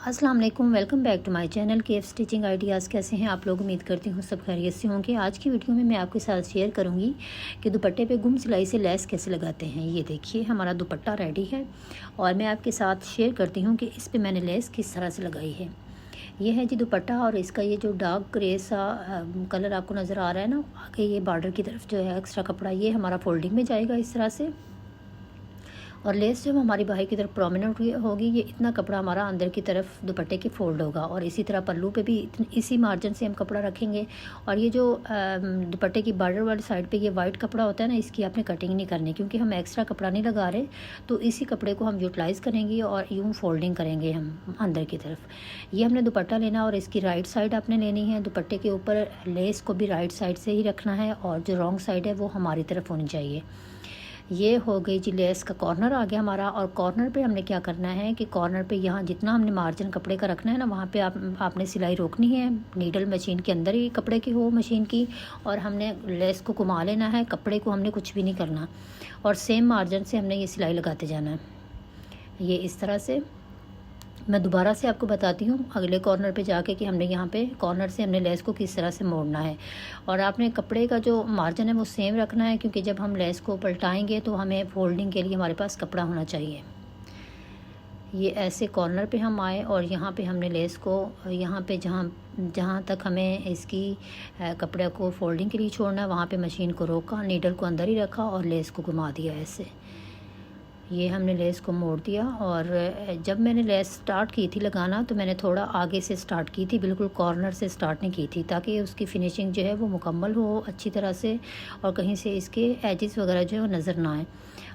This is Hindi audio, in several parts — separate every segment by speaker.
Speaker 1: अस्सलाम वालेकुम, welcome back to my channel केफ स्टिचिंग आइडियाज़। कैसे हैं आप लोग? उम्मीद करती हूँ सब खैरियत से होंगे। आज की वीडियो में मैं आपके साथ शेयर करूँगी कि दुपट्टे पे गुम सिलाई से लेस कैसे लगाते हैं। ये देखिए हमारा दुपट्टा रेडी है और मैं आपके साथ शेयर करती हूँ कि इस पे मैंने लेस किस तरह से लगाई है। ये है जी दुपट्टा और इसका ये जो डार्क ग्रे सा कलर आपको नज़र आ रहा है ना, आगे ये बॉर्डर की तरफ जो है एक्स्ट्रा कपड़ा ये हमारा फोल्डिंग में जाएगा इस तरह से। और लेस जब हमारी बाहर की तरफ प्रोमिनेंट होगी, ये इतना कपड़ा हमारा अंदर की तरफ दुपट्टे के फोल्ड होगा। और इसी तरह पल्लू पे भी इसी मार्जिन से हम कपड़ा रखेंगे। और ये जो दुपट्टे की बॉर्डर वाली साइड पे ये वाइट कपड़ा होता है ना, इसकी आपने कटिंग नहीं करनी क्योंकि हम एक्स्ट्रा कपड़ा नहीं लगा रहे। तो इसी कपड़े को हम यूटिलाइज़ करेंगे और यूँ फोल्डिंग करेंगे हम अंदर की तरफ। ये हमने दुपट्टा लेना और इसकी राइट साइड आपने लेनी है। दुपट्टे के ऊपर लेस को भी राइट साइड से ही रखना है और जो रॉन्ग साइड है वो हमारी तरफ होनी चाहिए। ये हो गई जी लेस का कॉर्नर आ गया हमारा। और कॉर्नर पे हमने क्या करना है कि कॉर्नर पे यहाँ जितना हमने मार्जिन कपड़े का रखना है ना, वहाँ पे आपने सिलाई रोकनी है। नीडल मशीन के अंदर ही कपड़े की हो मशीन की, और हमने लेस को घुमा लेना है। कपड़े को हमने कुछ भी नहीं करना और सेम मार्जिन से हमने ये सिलाई लगाते जाना है। ये इस तरह से मैं दोबारा से आपको बताती हूँ अगले कॉर्नर पे जाके कि हमने यहाँ पे कॉर्नर से हमने लेस को किस तरह से मोड़ना है। और आपने कपड़े का जो मार्जिन है वो सेम रखना है क्योंकि जब हम लेस को पलटाएंगे तो हमें फोल्डिंग के लिए हमारे पास कपड़ा होना चाहिए। ये ऐसे कॉर्नर पे हम आए और यहाँ पे हमने लेस को यहाँ पे जहाँ तक हमें इसकी कपड़े को फोल्डिंग के लिए छोड़ना है वहाँ पे मशीन को रोका, नीडल को अंदर ही रखा और लेस को घुमा दिया ऐसे। ये हमने लेस को मोड़ दिया। और जब मैंने लेस स्टार्ट की थी लगाना तो मैंने थोड़ा आगे से स्टार्ट की थी, बिल्कुल कॉर्नर से स्टार्ट नहीं की थी, ताकि उसकी फिनिशिंग जो है वो मुकम्मल हो अच्छी तरह से और कहीं से इसके एजेस वगैरह जो है वो नज़र ना आए।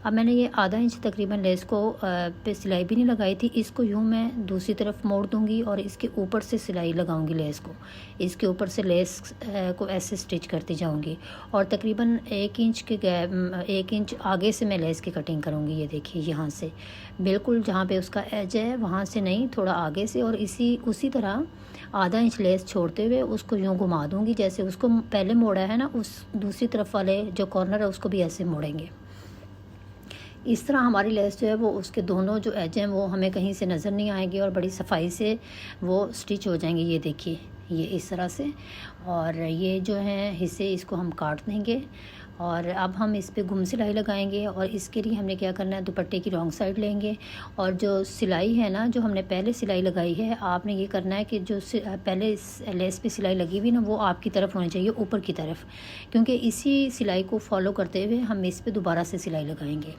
Speaker 1: अब मैंने ये आधा इंच तकरीबन लेस को पे सिलाई भी नहीं लगाई थी। इसको यूँ मैं दूसरी तरफ मोड़ दूँगी और इसके ऊपर से सिलाई लगाऊँगी लेस को। इसके ऊपर से लेस को ऐसे स्टिच करती जाऊँगी और तकरीबन 1 इंच के गैप 1 इंच आगे से मैं लेस की कटिंग करूँगी। ये देखिए यहाँ से बिल्कुल जहाँ पे उसका एज है वहाँ से नहीं, थोड़ा आगे से। और उसी तरह आधा इंच लेस छोड़ते हुए उसको यूँ घुमा दूँगी जैसे उसको पहले मोड़ा है ना, उस दूसरी तरफ वाले जो कॉर्नर है उसको भी ऐसे मोड़ेंगे। इस तरह हमारी लेस जो है वो उसके दोनों जो एज हैं वो हमें कहीं से नज़र नहीं आएंगे और बड़ी सफाई से वो स्टिच हो जाएंगे। ये देखिए ये इस तरह से। और ये जो हैं हिस्से इसको हम काट देंगे और अब हम इस पे गुम सिलाई लगाएंगे। और इसके लिए हमने क्या करना है, दुपट्टे की रॉन्ग साइड लेंगे और जो सिलाई है ना, जो हमने पहले सिलाई लगाई है, आपने ये करना है कि जो पहले लेस पे सिलाई लगी हुई ना वो आपकी तरफ होनी चाहिए, ऊपर की तरफ, क्योंकि इसी सिलाई को फॉलो करते हुए हम इस पे दोबारा से सिलाई लगाएंगे।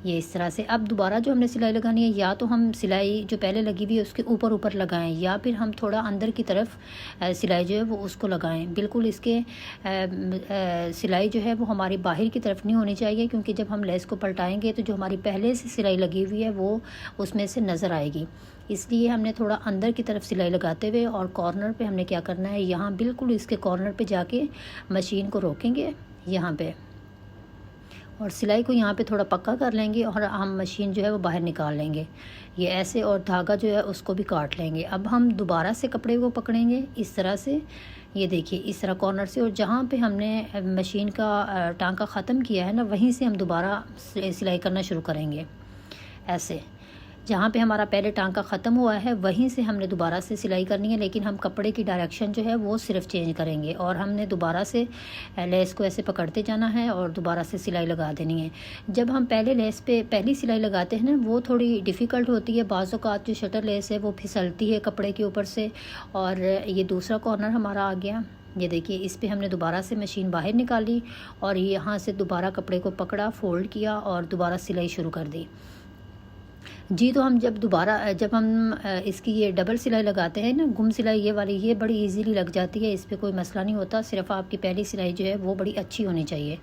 Speaker 1: ये इस तरह से। अब दोबारा जो हमने सिलाई लगानी है, या तो हम सिलाई जो पहले लगी हुई है उसके ऊपर लगाएं, या फिर हम थोड़ा अंदर की तरफ सिलाई जो है वो उसको लगाएं। बिल्कुल इसके सिलाई जो है वो हमारी बाहर की तरफ नहीं होनी चाहिए, क्योंकि जब हम लेस को पलटाएंगे तो जो हमारी पहले से सिलाई लगी हुई है वो उसमें से नज़र आएगी। इसलिए हमने थोड़ा अंदर की तरफ सिलाई लगाते हुए और कॉर्नर पे हमने क्या करना है, यहाँ बिल्कुल इसके कॉर्नर पे जाके मशीन को रोकेंगे यहाँ पे और सिलाई को यहाँ पे थोड़ा पक्का कर लेंगे और हम मशीन जो है वो बाहर निकाल लेंगे ये ऐसे, और धागा जो है उसको भी काट लेंगे। अब हम दोबारा से कपड़े को पकड़ेंगे इस तरह से। ये देखिए इस तरह कॉर्नर से, और जहाँ पे हमने मशीन का टांका ख़त्म किया है ना, वहीं से हम दोबारा सिलाई करना शुरू करेंगे ऐसे। जहाँ पे हमारा पहले टांका ख़त्म हुआ है वहीं से हमने दोबारा से सिलाई करनी है, लेकिन हम कपड़े की डायरेक्शन जो है वो सिर्फ चेंज करेंगे और हमने दोबारा से लेस को ऐसे पकड़ते जाना है और दोबारा से सिलाई लगा देनी है। जब हम पहले लेस पे पहली सिलाई लगाते हैं ना, वो थोड़ी डिफ़िकल्ट होती है। बाज़ औक़ात जो शटर लेस है वो फिसलती है कपड़े के ऊपर से। और ये दूसरा कॉर्नर हमारा आ गया। ये देखिए इस पे हमने दोबारा से मशीन बाहर निकाली और यहाँ से दोबारा कपड़े को पकड़ा, फोल्ड किया और दोबारा सिलाई शुरू कर दी जी। तो हम जब हम इसकी ये डबल सिलाई लगाते हैं ना, गुम सिलाई ये वाली, ये बड़ी इजीली लग जाती है, इस पे कोई मसला नहीं होता। सिर्फ आपकी पहली सिलाई जो है वो बड़ी अच्छी होनी चाहिए।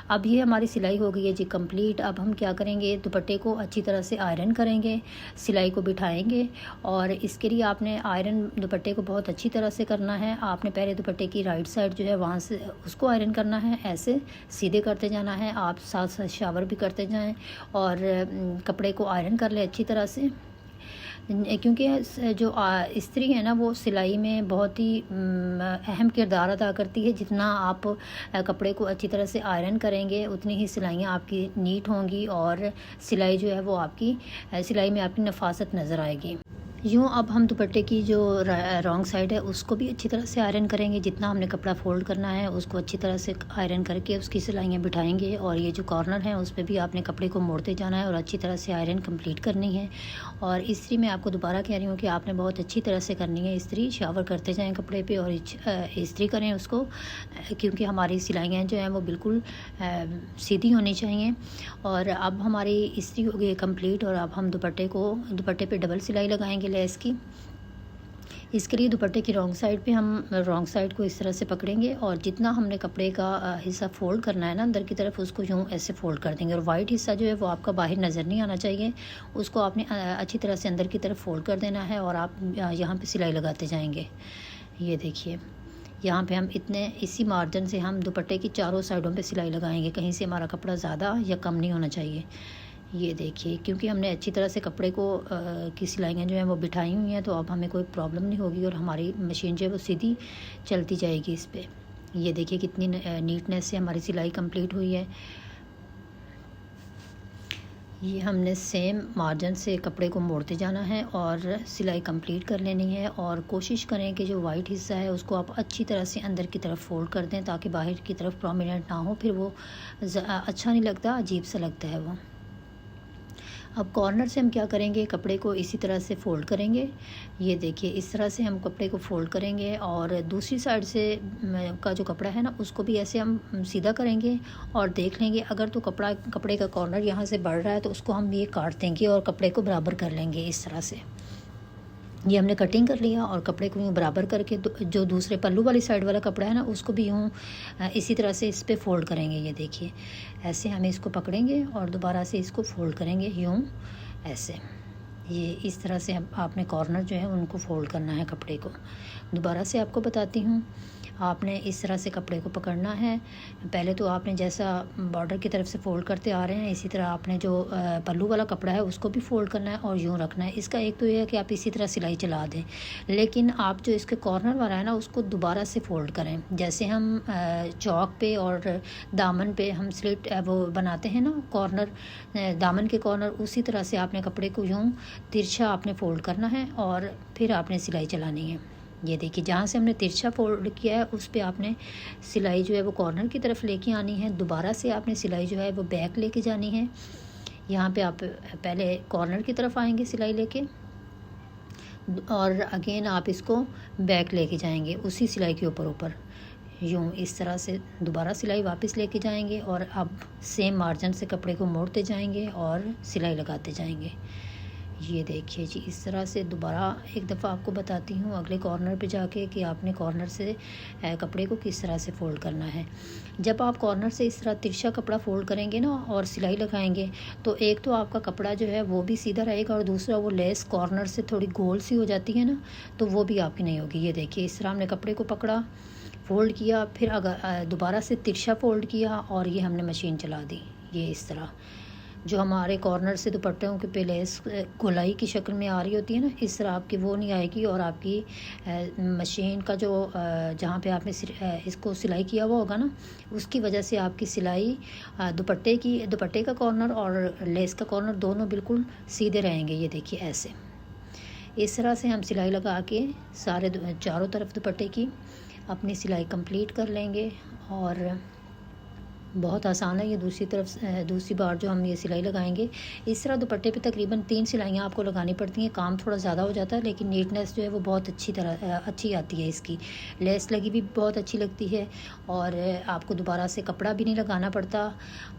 Speaker 1: अब ये हमारी सिलाई हो गई है जी कंप्लीट। अब हम क्या करेंगे, दुपट्टे को अच्छी तरह से आयरन करेंगे, सिलाई को बिठाएंगे। और इसके लिए आपने आयरन दुपट्टे को बहुत अच्छी तरह से करना है। आपने पहले दुपट्टे की राइट साइड जो है वहाँ से उसको आयरन करना है, ऐसे सीधे करते जाना है। आप साथ साथ शावर भी करते जाएँ और कपड़े को आयरन कर ले अच्छी तरह से, क्योंकि जो स्त्री है ना वो सिलाई में बहुत ही अहम किरदार अदा करती है। जितना आप कपड़े को अच्छी तरह से आयरन करेंगे उतनी ही सिलाइयाँ आपकी नीट होंगी और सिलाई जो है वो आपकी सिलाई में आपकी नफासत नज़र आएगी। यूँ अब हम दुपट्टे की जो रॉन्ग साइड है उसको भी अच्छी तरह से आयरन करेंगे। जितना हमने कपड़ा फ़ोल्ड करना है उसको अच्छी तरह से आयरन करके उसकी सिलाइयाँ बिठाएंगे। और ये जो कॉर्नर है उस पे भी आपने कपड़े को मोड़ते जाना है और अच्छी तरह से आयरन कंप्लीट करनी है। और इस्त्री मैं आपको दोबारा कह रही हूँ कि आपने बहुत अच्छी तरह से करनी है इस्त्री। शावर करते जाएँ कपड़े पर और इस्त्री करें उसको, क्योंकि हमारी सिलाइयाँ जो हैं वो बिल्कुल सीधी होनी चाहिए। और अब हमारी इस्त्री हो गई कंप्लीट और अब हम दुपट्टे पे डबल सिलाई लगाएंगे लेस की। इसके लिए दुपट्टे की रॉन्ग साइड पे हम रॉन्ग साइड को इस तरह से पकड़ेंगे और जितना हमने कपड़े का हिस्सा फ़ोल्ड करना है ना अंदर की तरफ, उसको यूँ ऐसे फ़ोल्ड कर देंगे। और वाइट हिस्सा जो है वो आपका बाहर नज़र नहीं आना चाहिए, उसको आपने अच्छी तरह से अंदर की तरफ फ़ोल्ड कर देना है और आप यहाँ पे सिलाई लगाते जाएंगे। ये देखिए यहाँ पे हम इसी मार्जिन से हम दुपट्टे की चारों साइडों पे सिलाई लगाएंगे, कहीं से हमारा कपड़ा ज़्यादा या कम नहीं होना चाहिए। ये देखिए क्योंकि हमने अच्छी तरह से कपड़े को की सिलाइयाँ जो हैं वो बिठाई हुई हैं, तो अब हमें कोई प्रॉब्लम नहीं होगी और हमारी मशीन जो है वो सीधी चलती जाएगी इस पर। ये देखिए कितनी नीटनेस से हमारी सिलाई कंप्लीट हुई है। ये हमने सेम मार्जिन से कपड़े को मोड़ते जाना है और सिलाई कंप्लीट कर लेनी है। और कोशिश करें कि जो वाइट हिस्सा है उसको आप अच्छी तरह से अंदर की तरफ फ़ोल्ड कर दें ताकि बाहर की तरफ प्रोमिनेंट ना हो, फिर वो अच्छा नहीं लगता, अजीब सा लगता है वो। अब कॉर्नर से हम क्या करेंगे, कपड़े को इसी तरह से फ़ोल्ड करेंगे। ये देखिए इस तरह से हम कपड़े को फ़ोल्ड करेंगे और दूसरी साइड से का जो कपड़ा है ना उसको भी ऐसे हम सीधा करेंगे और देख लेंगे अगर तो कपड़े का कॉर्नर यहाँ से बढ़ रहा है तो उसको हम ये काट देंगे और कपड़े को बराबर कर लेंगे इस तरह से। ये हमने कटिंग कर लिया और कपड़े को यूँ बराबर करके जो दूसरे पल्लू वाली साइड वाला कपड़ा है ना उसको भी यूँ इसी तरह से इस पे फ़ोल्ड करेंगे। ये देखिए ऐसे हमें इसको पकड़ेंगे और दोबारा से इसको फ़ोल्ड करेंगे यूँ ऐसे। ये इस तरह से आपने कॉर्नर जो है उनको फ़ोल्ड करना है कपड़े को। दोबारा से आपको बताती हूँ, आपने इस तरह से कपड़े को पकड़ना है। पहले तो आपने जैसा बॉर्डर की तरफ से फ़ोल्ड करते आ रहे हैं इसी तरह आपने जो पल्लू वाला कपड़ा है उसको भी फ़ोल्ड करना है और यूँ रखना है। इसका एक तो ये है कि आप इसी तरह सिलाई चला दें, लेकिन आप जो इसके कॉर्नर वाला है ना उसको दोबारा से फ़ोल्ड करें। जैसे हम चौक पे और दामन पे हम स्लिट वो बनाते हैं ना कॉर्नर, दामन के कॉर्नर, उसी तरह से आपने कपड़े को यूँ तिरछा आपने फ़ोल्ड करना है और फिर आपने सिलाई चलानी है। ये देखिए जहाँ से हमने तिरछा फोल्ड किया है उस पे आपने सिलाई जो है वो कॉर्नर की तरफ लेके आनी है। दोबारा से आपने सिलाई जो है वो बैक लेके जानी है। यहाँ पे आप पहले कॉर्नर की तरफ आएंगे सिलाई लेके और अगेन आप इसको बैक लेके जाएंगे उसी सिलाई के ऊपर यूँ इस तरह से दोबारा सिलाई वापस लेके जाएंगे और अब सेम मार्जिन से कपड़े को मोड़ते जाएंगे और सिलाई लगाते जाएंगे। ये देखिए जी इस तरह से दोबारा एक दफ़ा आपको बताती हूँ अगले कॉर्नर पे जाके कि आपने कॉर्नर से कपड़े को किस तरह से फ़ोल्ड करना है। जब आप कॉर्नर से इस तरह तिरछा कपड़ा फ़ोल्ड करेंगे ना और सिलाई लगाएंगे तो एक तो आपका कपड़ा जो है वो भी सीधा रहेगा और दूसरा वो लेस कॉर्नर से थोड़ी गोल सी हो जाती है ना, तो वो भी आपकी नहीं होगी। ये देखिए इस तरह हमने कपड़े को पकड़ा, फ़ोल्ड किया, फिर अगर दोबारा से तिरछा फ़ोल्ड किया और ये हमने मशीन चला दी। ये इस तरह जो हमारे कॉर्नर से दुपट्टों के पे लेस गोलाई की शक्ल में आ रही होती है ना, इस तरह आपकी वो नहीं आएगी और आपकी मशीन का जो जहाँ पे आपने इसको सिलाई किया हुआ होगा ना उसकी वजह से आपकी सिलाई दुपट्टे का कॉर्नर और लेस का कॉर्नर दोनों बिल्कुल सीधे रहेंगे। ये देखिए ऐसे इस तरह से हम सिलाई लगा के सारे चारों तरफ दुपट्टे की अपनी सिलाई कंप्लीट कर लेंगे और बहुत आसान है। ये दूसरी बार जो हम ये सिलाई लगाएंगे इस तरह दुपट्टे पे तकरीबन 3 सिलाइयाँ आपको लगानी पड़ती हैं। काम थोड़ा ज़्यादा हो जाता है लेकिन नीटनेस जो है वो बहुत अच्छी आती है। इसकी लेस लगी भी बहुत अच्छी लगती है और आपको दोबारा से कपड़ा भी नहीं लगाना पड़ता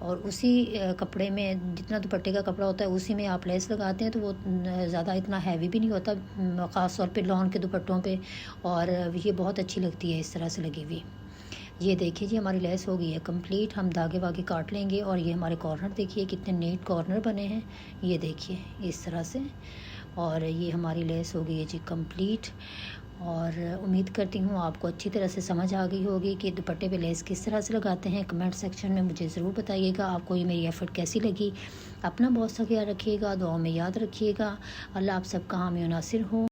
Speaker 1: और उसी कपड़े में जितना दुपट्टे का कपड़ा होता है उसी में आप लेस लगाते हैं तो वो ज़्यादा इतना हैवी भी नहीं होता, ख़ास तौर पर लॉन के दुपट्टों पर, और ये बहुत अच्छी लगती है इस तरह से लगी हुई। ये देखिए जी हमारी लेस हो गई है कंप्लीट। हम धागे वागे काट लेंगे और ये हमारे कॉर्नर देखिए कितने नीट कॉर्नर बने हैं। ये देखिए इस तरह से, और ये हमारी लेस हो गई है जी कंप्लीट। और उम्मीद करती हूँ आपको अच्छी तरह से समझ आ गई होगी कि दुपट्टे पे लेस किस तरह से लगाते हैं। कमेंट सेक्शन में मुझे ज़रूर बताइएगा आपको ये मेरी एफ़र्ट कैसी लगी। अपना बहुत सा ख्याल रखिएगा, दुआओं में याद रखिएगा। अल्लाह आप सबका हामी और नासिर हो।